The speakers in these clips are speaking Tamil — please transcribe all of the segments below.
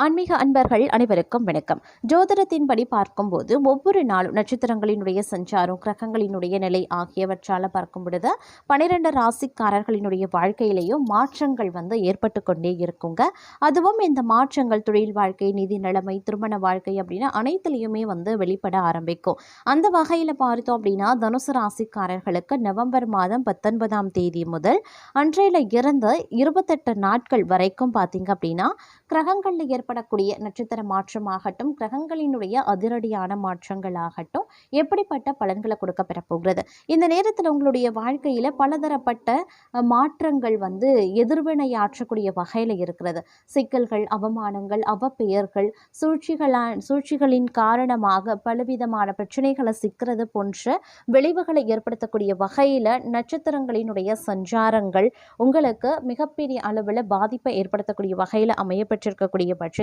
ஆன்மீக அன்பர்கள் அனைவருக்கும் வணக்கம். ஜோதிடத்தின்படி பார்க்கும்போது ஒவ்வொரு நாளும் நட்சத்திரங்களினுடைய சஞ்சாரம், கிரகங்களினுடைய நிலை ஆகியவற்றால் பார்க்கும் பொழுது 12 ராசிக்காரர்களினுடைய வாழ்க்கையிலேயும் மாற்றங்கள் ஏற்பட்டு கொண்டே இருக்குங்க. அதுவும் இந்த மாற்றங்கள் தொழில் வாழ்க்கை, நிதி நிலைமை, திருமண வாழ்க்கை அப்படின்னு அனைத்துலேயுமே வெளிப்பட ஆரம்பிக்கும். அந்த வகையில் பார்த்தோம் அப்படின்னா தனுசு ராசிக்காரர்களுக்கு நவம்பர் மாதம் 19ஆம் தேதி முதல் அன்றையில இருந்து 28 நாட்கள் வரைக்கும் பார்த்தீங்க அப்படின்னா கிரகங்களில் ஏற்படக்கூடிய நட்சத்திர மாற்றமாகட்டும், கிரகங்களினுடைய அதிரடியான மாற்றங்களாகட்டும் எப்படிப்பட்ட பலன்களை கொடுக்க பெறப்போகிறது. இந்த நேரத்தில் உங்களுடைய வாழ்க்கையில் பலதரப்பட்ட மாற்றங்கள் எதிர்வினையாற்றக்கூடிய வகையில் இருக்கிறது. சிக்கல்கள், அவமானங்கள், அவப்பெயர்கள், சூழ்ச்சிகளின் காரணமாக பலவிதமான பிரச்சனைகளை சிக்கிறது போன்ற விளைவுகளை ஏற்படுத்தக்கூடிய வகையில் நட்சத்திரங்களினுடைய சஞ்சாரங்கள் உங்களுக்கு மிகப்பெரிய அளவில் பாதிப்பை ஏற்படுத்தக்கூடிய வகையில் அமையப்பட்டிருக்கக்கூடிய பட்சத்தில்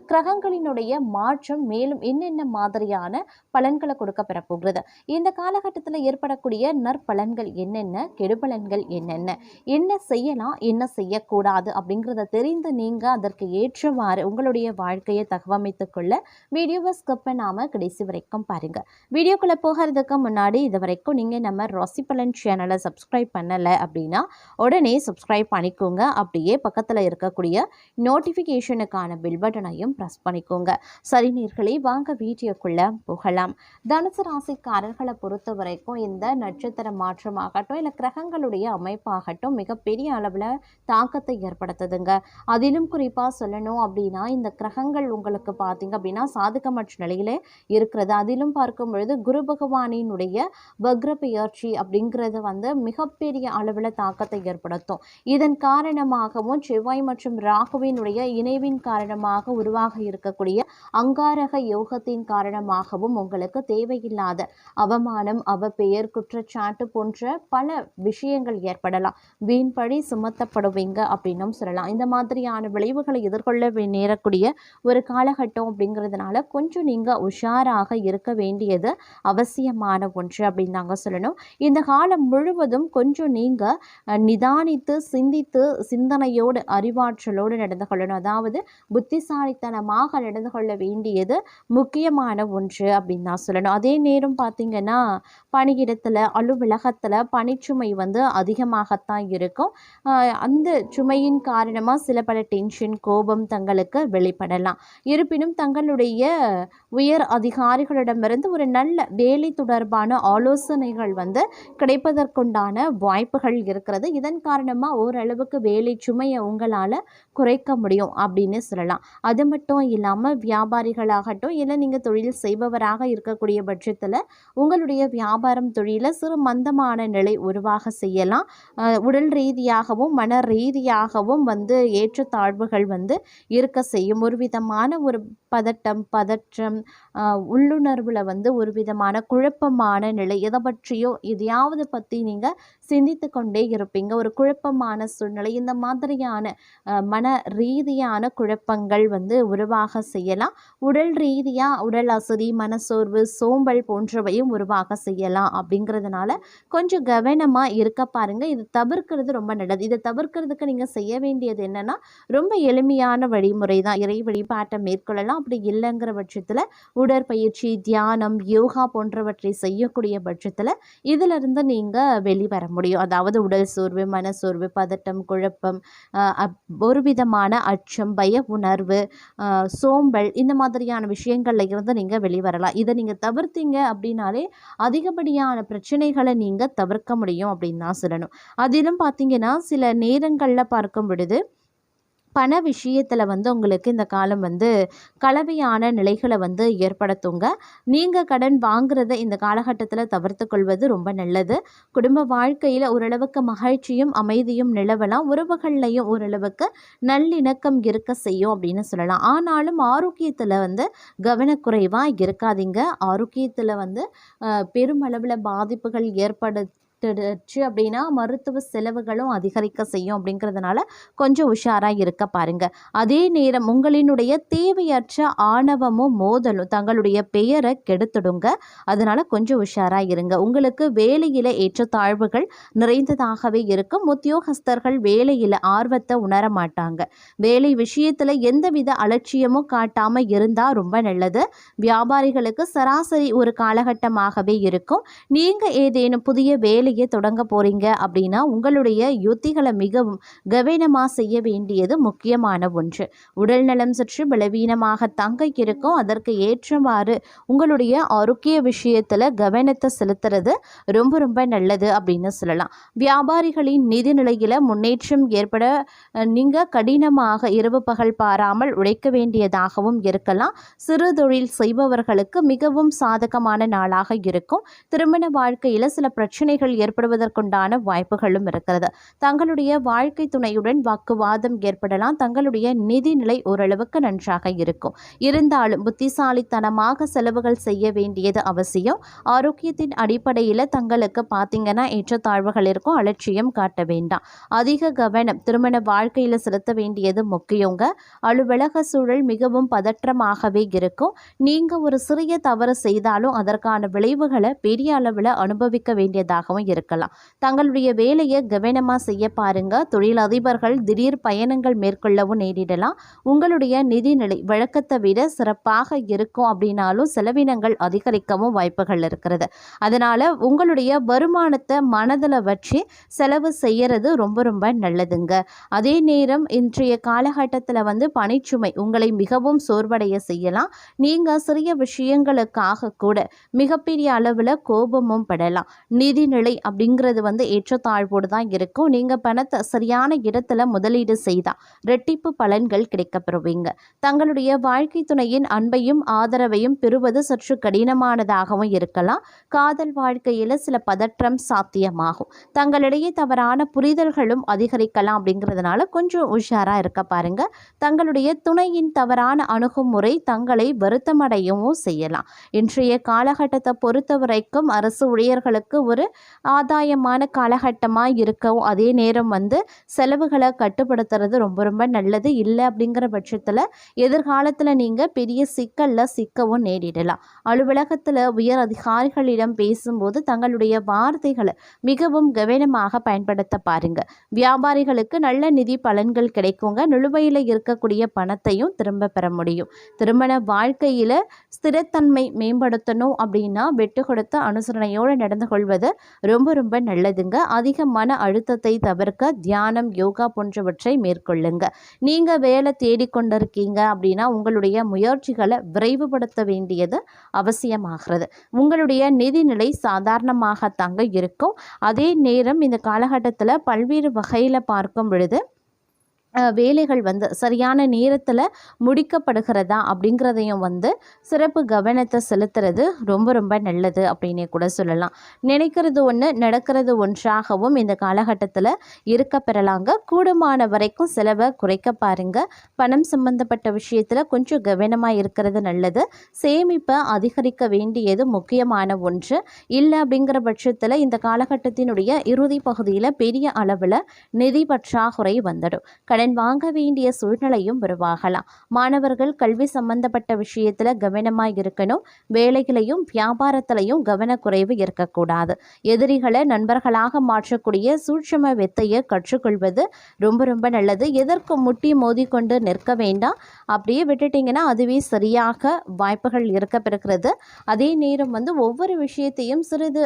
கிரகங்களினுடைய மாற்றம் மேலும் என்னென்ன மாதிரியான பலன்களை கொடுக்க பெறப்போகிறது, இந்த காலகட்டத்தில் ஏற்படக்கூடிய நற்பலன்கள் என்னென்ன, கெடுபலன்கள் என்னென்ன, என்ன செய்யலாம், என்ன செய்யக்கூடாது அப்படிங்கிறத தெரிந்து நீங்கள் அதற்கு ஏற்றவாறு உங்களுடைய வாழ்க்கையை தகவமைத்துக் கொள்ள வீடியோவை ஸ்கிப் பண்ணாமல் கடைசி வரைக்கும் பாருங்க. வீடியோக்குள்ளே போகிறதுக்கு முன்னாடி இது வரைக்கும் நீங்கள் நம்ம ராசி பலன் சேனலை சப்ஸ்கிரைப் பண்ணலை அப்படின்னா உடனே சப்ஸ்கிரைப் பண்ணிக்கோங்க. அப்படியே பக்கத்தில் இருக்கக்கூடிய நோட்டிஃபிகேஷனுக்கான பில் பட்டனையும் ப்ரெஸ் பண்ணிக்கோங்க. சரி நேயர்களே, வாங்க வீடியோக்குள்ள போகலாம். தனுசு ராசிக்காரர்களை பொறுத்த வரைக்கும் இந்த நட்சத்திர மாற்றமாகட்டும் இல்லை கிரகங்களுடைய அமைப்பாகட்டும் மிகப்பெரிய அளவில் தாக்கத்தை ஏற்படுத்துதுங்க. அதிலும் குறிப்பாக சொல்லணும் அப்படின்னா இந்த கிரகங்கள் உங்களுக்கு பார்த்தீங்க அப்படின்னா சாதகமற்ற நிலையில இருக்கிறது. அதிலும் பார்க்கும் பொழுது குரு பகவானினுடைய வக்ர பெயர்ச்சி அப்படிங்கிறது மிகப்பெரிய அளவில் தாக்கத்தை ஏற்படுத்தும். இதன் காரணமாகவும் செவ்வாய் மற்றும் ராகுவினுடைய இணைவின் காரணமாக உருவாக இருக்கக்கூடிய அங்காரக யோகத்தின் காரணமாகவும் உங்களுக்கு தேவையில்லாத அவமானம், அவப்பெயர், குற்றச்சாட்டு போன்ற பல விஷயங்கள் ஏற்படலாம். வீண்பழி சுமத்தப்படுவீங்க அப்படின்னும் சொல்லலாம். இந்த மாதிரியான விளைவுகளை எதிர்கொள்ள நேரக்கூடிய ஒரு காலகட்டம் அப்படிங்கிறதுனால கொஞ்சம் நீங்கள் உஷாராக இருக்க வேண்டியது அவசியமான ஒன்று அப்படின்னு தாங்க சொல்லணும். இந்த காலம் முழுவதும் கொஞ்சம் நீங்கள் நிதானித்து சிந்தித்து சிந்தனையோடு அறிவாற்றலோடு நடந்து கொள்ளணும். அதாவது புத்திசாலித்தனமாக நடந்து கொள்ள வேண்டியது முக்கியமான ஒன்று அப்படின்னு தான் சொல்லணும். அதே நேரம் பார்த்தீங்கன்னா பணியிடத்தில், அலுவலகத்தில் பணிச்சுமை அதிகமாகத்தான் இருக்கும். அந்த சுமையின் காரணமாக சில பல டென்ஷன், கோபம் தங்களுக்கு வெளிப்படலாம். இருப்பினும் தங்களுடைய உயர் அதிகாரிகளிடமிருந்து ஒரு நல்ல வேலை தொடர்பான ஆலோசனைகள் கிடைப்பதற்குண்டான வாய்ப்புகள் இருக்கிறது. இதன் காரணமாக ஓரளவுக்கு வேலை சுமையை உங்களால் குறைக்க முடியும் அப்படின்னு சொல்லலாம். அது மட்டும் இல்லாமல் வியாபாரிகளாகட்டும் இல்லை நீங்கள் தொழில் செய்பவராக இருக்கக்கூடிய பட்சத்தில் உங்களுடைய வியாபாரம் தொழில சிறு மந்தமான நிலை உருவாக செய்யலாம். உடல் ரீதியாகவும் மன ரீதியாகவும் ஏற்றத்தாழ்வுகள் இருக்க செய்யும். ஒரு விதமான ஒரு பதற்றம், உள்ளுணர்வில் ஒரு விதமான குழப்பமான நிலை, எதை பற்றியோ எதையாவது பற்றி நீங்கள் சிந்தித்து கொண்டே இருப்பீங்க. ஒரு குழப்பமான சூழ்நிலை, இந்த மாதிரியான மன ரீதியான குழப்பங்கள் உருவாக செய்யலாம். உடல் ரீதியாக உடல் அசதி, மனசோர்வு, சோம்பல் போன்றவையும் உருவாக செய்யலாம். அப்படிங்கிறதுனால கொஞ்சம் கவனமாக இருக்க பாருங்க. இது தவிர்க்கிறது ரொம்ப நல்லது. இதை தவிர்க்கிறதுக்கு நீங்கள் செய்ய வேண்டியது என்னன்னா ரொம்ப எளிமையான வழிமுறை தான். இறை வழிபாட்டை மேற்கொள்ளலாம். அப்படி இல்லைங்கிற பட்சத்தில் உடற்பயிற்சி, தியானம், யோகா போன்றவற்றை செய்யக்கூடிய பட்சத்தில் இதிலிருந்து நீங்கள் வெளிவர முடியும். அதாவது உடல் சோர்வு, மனசோர்வு, பதட்டம், குழப்பம், ஒரு விதமான அச்சம், பய உணர்வு, சோம்பல், இந்த மாதிரியான விஷயங்கள்ல இருந்து நீங்கள் வெளிவரலாம். இதை நீங்கள் தவிர்த்தீங்க அப்படின்னாலே அதிகப்படியான பிரச்சனைகளை நீங்கள் தவிர்க்க முடியும் அப்படின்னு தான் சொல்லணும். அதிலும் பார்த்தீங்கன்னா சில நேரங்களில் பார்க்கும் பொழுது பண விஷயத்தில் உங்களுக்கு இந்த காலம் கலவையான நிலைகளை ஏற்படுத்துங்க. நீங்கள் கடன் வாங்குறத இந்த காலகட்டத்தில் தவிர்த்து கொள்வது ரொம்ப நல்லது. குடும்ப வாழ்க்கையில் ஓரளவுக்கு மகிழ்ச்சியும் அமைதியும் நிலவலாம். உறவுகள்லையும் ஓரளவுக்கு நல்லிணக்கம் இருக்க செய்யும் அப்படின்னு சொல்லலாம். ஆனாலும் ஆரோக்கியத்தில் கவனக்குறைவாக இருக்காதீங்க. ஆரோக்கியத்தில் பெருமளவில் பாதிப்புகள் அதிகரித்துடுச்சு அப்படின்னா மருத்துவ செலவுகளும் அதிகரிக்க செய்யும். அப்படிங்கிறதுனால கொஞ்சம் உஷாராக இருக்க பாருங்க. அதே நேரம் உங்களினுடைய தேவையற்ற ஆணவமும் மோதலும் தங்களுடைய பெயரை கெடுத்துடுங்க. அதனால கொஞ்சம் உஷாராக இருங்க. உங்களுக்கு வேலையில் ஏற்றத்தாழ்வுகள் நிறைந்ததாகவே இருக்கும். உத்தியோகஸ்தர்கள் வேலையில் ஆர்வத்தை உணர மாட்டாங்க. வேலை விஷயத்தில் எந்தவித அலட்சியமும் காட்டாமல் இருந்தால் ரொம்ப நல்லது. வியாபாரிகளுக்கு சராசரி ஒரு காலகட்டமாகவே இருக்கும். நீங்கள் ஏதேனும் புதிய வேலையை தொடங்க போகிறீங்க அப்படின்னா உங்களுடைய யுத்திகளை மிகவும் கவனமாக செய்ய வேண்டியது முக்கியமான ஒன்று. உடல் நலம் சற்று பலவீனமாக தங்க இருக்கும். அதற்கு ஏற்றவாறு உங்களுடைய ஆரோக்கிய விஷயத்தில் கவனத்தை செலுத்துறது ரொம்ப ரொம்ப நல்லது அப்படின்னு சொல்லலாம். வியாபாரிகளின் நிதி நிலையில் முன்னேற்றம் ஏற்பட நீங்கள் கடினமாக இரவு பகல் பாராமல் உழைக்க வேண்டியதாகவும் இருக்கலாம். சிறு தொழில் செய்பவர்களுக்கு மிகவும் சாதகமான நாளாக இருக்கும். திருமண வாழ்க்கையில் சில பிரச்சனைகள் ஏற்படுவதற்குண்டான வாய்ப்புகளும் இருக்கிறது. தங்களுடைய வாழ்க்கை துணையுடன் வாக்குவாதம் ஏற்படலாம். தங்களுடைய நிதி நிலை ஓரளவுக்கு நன்றாக இருக்கும். இருந்தாலும் புத்திசாலித்தனமாக செலவுகள் செய்ய வேண்டியது அவசியம். ஆரோக்கியத்தின் அடிப்படையில் தங்களுக்கு பார்த்தீங்கன்னா ஏற்றத்தாழ்வுகள் இருக்கும். அலட்சியம் காட்ட வேண்டாம். அதிக கவனம் திருமண வாழ்க்கையில் செலுத்த வேண்டியது முக்கியங்க. அலுவலக சூழல் மிகவும் பதற்றமாகவே இருக்கும். நீங்கள் ஒரு சிறிய தவறு செய்தாலும் அதற்கான விளைவுகளை பெரிய அளவில் அனுபவிக்க வேண்டியதாகவும் இருக்கலாம். தங்களுடைய வேலையை கவனமாக செய்ய பாருங்க. தொழிலதிபர்கள் திடீர் பயணங்கள் மேற்கொள்ளவும் நேரிடலாம். உங்களுடைய நிதிநிலை வழக்கத்தை விட சிறப்பாக இருக்கும் அப்படின்னாலும் செலவினங்கள் அதிகரிக்கவும் வாய்ப்புகள் இருக்கிறது. அதனால் உங்களுடைய வருமானத்தை மனதில் வச்சு செலவு செய்யறது ரொம்ப ரொம்ப நல்லதுங்க. அதே நேரம் இன்றைய காலகட்டத்தில் பணிச்சுமை உங்களை மிகவும் சோர்வடைய செய்யலாம். நீங்கள் சிறிய விஷயங்களுக்காக கூட மிகப்பெரிய அளவில் கோபமும் படலாம். நிதிநிலை அப்படிங்கிறது ஏற்றத்தாழ்வோடு தான் இருக்கும். நீங்கள் பணத்தை சரியான இடத்துல முதலீடு செய்தால் ரெட்டிப்பு பலன்கள் கிடைக்கப்பெறுவீங்க. தங்களுடைய வாழ்க்கை துணையின் அன்பையும் ஆதரவையும் பெறுவது சற்று கடினமானதாகவும் இருக்கலாம். காதல் வாழ்க்கையில் சில பதற்றம் சாத்தியமாகும். தங்களிடையே தவறான புரிதல்களும் அதிகரிக்கலாம். அப்படிங்கிறதுனால கொஞ்சம் உஷாராக இருக்க பாருங்க. தங்களுடைய துணையின் தவறான அணுகுமுறை தங்களை வருத்தமடையவும் செய்யலாம். இன்றைய காலகட்டத்தை பொறுத்த வரைக்கும் அரசு ஊழியர்களுக்கு ஒரு ஆதாயமான காலகட்டமாக இருக்கும். அதே நேரம் செலவுகளை கட்டுப்படுத்துறது ரொம்ப ரொம்ப நல்லது. இல்லை அப்படிங்கிற பட்சத்தில் எதிர்காலத்தில் நீங்கள் பெரிய சிக்கலில் சிக்கவும் நேரிடலாம். அலுவலகத்தில் உயர் அதிகாரிகளிடம் பேசும்போது தங்களுடைய வார்த்தைகளை மிகவும் கவனமாக பயன்படுத்த பாருங்க. வியாபாரிகளுக்கு நல்ல நிதி பலன்கள் கிடைக்குங்க. நிலுவையில் இருக்கக்கூடிய பணத்தையும் திரும்ப பெற முடியும். திருமண வாழ்க்கையில் ஸ்திரத்தன்மை மேம்படுத்தணும் அப்படின்னா விட்டு கொடுத்த அனுசரணையோடு நடந்து கொள்வது ரொம்ப ரொம்ப நல்லதுங்க. அதிக மன அழுத்தத்தை தவிர்க்க தியானம், யோகா போன்றவற்றை மேற்கொள்ளுங்க. நீங்கள் வேலை தேடிக்கொண்டிருக்கீங்க அப்படின்னா உங்களுடைய முயற்சிகளை விரைவுபடுத்த வேண்டியது அவசியமாகிறது. உங்களுடைய நிதிநிலை சாதாரணமாக தாங்க இருக்கும். அதே நேரம் இந்த காலகட்டத்தில் பல்வேறு வகையில் பார்க்கும் பொழுது வேலைகள் சரியான நேரத்தில் முடிக்கப்படுகிறதா அப்படிங்கிறதையும் சிறப்பு கவனத்தை செலுத்துறது ரொம்ப ரொம்ப நல்லது அப்படின்னே கூட சொல்லலாம். நினைக்கிறது ஒன்று நடக்கிறது ஒன்றாகவும் இந்த காலகட்டத்தில் இருக்க பெறலாங்க. கூடுமான வரைக்கும் செலவை குறைக்க பாருங்க. பணம் சம்பந்தப்பட்ட விஷயத்தில் கொஞ்சம் கவனமாக இருக்கிறது நல்லது. சேமிப்பை அதிகரிக்க வேண்டியது முக்கியமான ஒன்று. இல்லை அப்படிங்கிற பட்சத்தில் இந்த காலகட்டத்தினுடைய இறுதி பகுதியில் பெரிய அளவில் நிதி பற்றாக்குறை வந்துடும். கடன் வாங்க வேண்டிய சூழ்நிலையும் உருவாகலாம். மாணவர்கள் கல்வி சம்பந்தப்பட்ட விஷயத்தில் கவனமாக இருக்கணும். வேலைகளையும் வியாபாரத்திலையும் கவனக்குறைவு இருக்கக்கூடாது. எதிரிகளை நண்பர்களாக மாற்றக்கூடிய சூட்சும வித்தையை கற்றுக்கொள்வது ரொம்ப ரொம்ப நல்லது. எதற்கும் முட்டி மோதி கொண்டு நிற்க வேண்டாம். அப்படியே விட்டுட்டிங்கன்னா அதுவே சரியாக வாய்ப்புகள் இருக்க பிறக்கிறது. அதே நேரம் ஒவ்வொரு விஷயத்தையும் சிறிது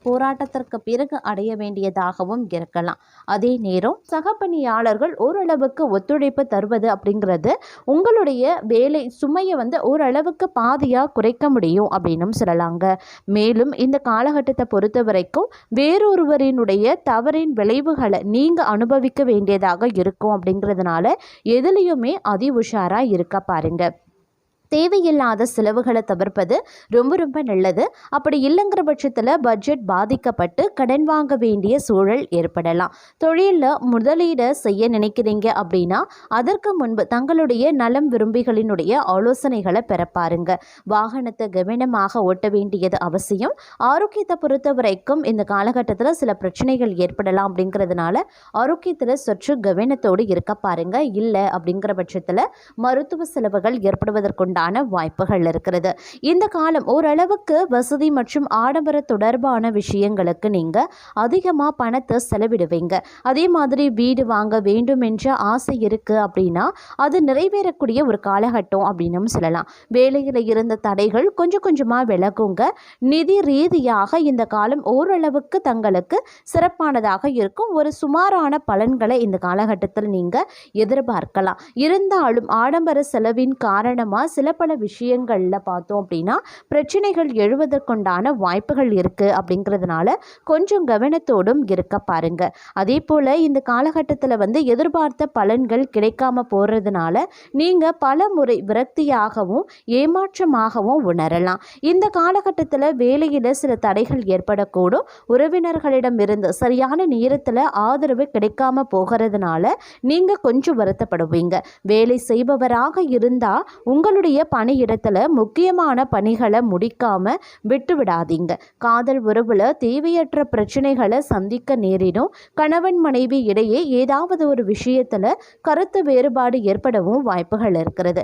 போராட்டத்திற்கு பிறகு அடைய வேண்டியதாகவும் இருக்கலாம். அதே நேரம் சக பணியாளர்கள் ஓரளவுக்கு ஒத்துழைப்பு தருவது அப்படிங்கிறது உங்களுடைய வேலை சுமையை ஓரளவுக்கு பாதியாக குறைக்க முடியும் அப்படின்னு சொல்லலாங்க. மேலும் இந்த காலகட்டத்தை பொறுத்த வரைக்கும் வேறொருவரினுடைய தவறின் விளைவுகளை நீங்கள் அனுபவிக்க வேண்டியதாக இருக்கும். அப்படிங்கிறதுனால எதுலேயுமே அதி உஷாராக இருக்க பாருங்க. தேவையில்லாத செலவுகளை தவிர்ப்பது ரொம்ப ரொம்ப நல்லது. அப்படி இல்லைங்கிற பட்சத்தில் பட்ஜெட் பாதிக்கப்பட்டு கடன் வாங்க வேண்டிய சூழல் ஏற்படலாம். தொழிலில் முதலீடு செய்ய நினைக்கிறீங்க அப்படின்னா அதற்கு முன்பு தங்களுடைய நலம் விரும்பிகளினுடைய ஆலோசனைகளை பெற பாருங்க. வாகனத்தை கவனமாக ஓட்ட வேண்டியது அவசியம். ஆரோக்கியத்தை பொறுத்த வரைக்கும் இந்த காலகட்டத்தில் சில பிரச்சனைகள் ஏற்படலாம். அப்படிங்கிறதுனால ஆரோக்கியத்தில் சற்று கவனத்தோடு இருக்க பாருங்க. இல்லை அப்படிங்கிற பட்சத்தில் மருத்துவ செலவுகள் ஏற்படுவதற்குண்டான வாய்ப்புகள் இருக்கிறது. இந்த காலம் ஓரளவுக்கு வசதி மற்றும் ஆடம்பர தொடர்பான விஷயங்களுக்கு நீங்க அதிகமா பணத்தை செலவிடுவீங்க. அதே மாதிரி வீடு வாங்க வேண்டும் என்ற ஆசை இருக்கு அப்படின்னா அது நிறைவேறக்கூடிய ஒரு காலகட்டம் அப்படின்னு சொல்லலாம். வேலையில் இருந்த தடைகள் கொஞ்சம் கொஞ்சமா விலகுங்க. நிதி ரீதியாக இந்த காலம் ஓரளவுக்கு தங்களுக்கு சிறப்பானதாக இருக்கும். ஒரு சுமாரான பலன்களை இந்த காலகட்டத்தில் நீங்க எதிர்பார்க்கலாம். இருந்தாலும் ஆடம்பர செலவின் காரணமாக சில பல விஷயங்களில் பார்த்தோம் அப்படின்னா பிரச்சனைகள் எழுவதற்குண்டான வாய்ப்புகள் இருக்குது. அப்படிங்கிறதுனால கொஞ்சம் கவனத்தோடும் இருக்க பாருங்க. அதே போல் இந்த காலகட்டத்தில் எதிர்பார்த்த பலன்கள் கிடைக்காம போகிறதுனால நீங்கள் பல முறை விரக்தியாகவும் ஏமாற்றமாகவும் உணரலாம். இந்த காலகட்டத்தில் வேலையில் சில தடைகள் ஏற்படக்கூடும். உறவினர்களிடம் இருந்து சரியான நேரத்தில் ஆதரவு கிடைக்காம போகிறதுனால நீங்கள் கொஞ்சம் வருத்தப்படுவீங்க. வேலை செய்பவராக இருந்தால் உங்களுடைய பணியிடத்தில் முக்கியமான பணிகளை முடிக்காம விட்டு விடாதீங்க. காதல் உறவுல தேவையற்ற பிரச்சனைகளை சந்திக்க நேரிடும். கணவன் மனைவி இடையே ஏதாவது ஒரு விஷயத்துல கருத்து வேறுபாடு ஏற்படவும் வாய்ப்புகள் இருக்கிறது.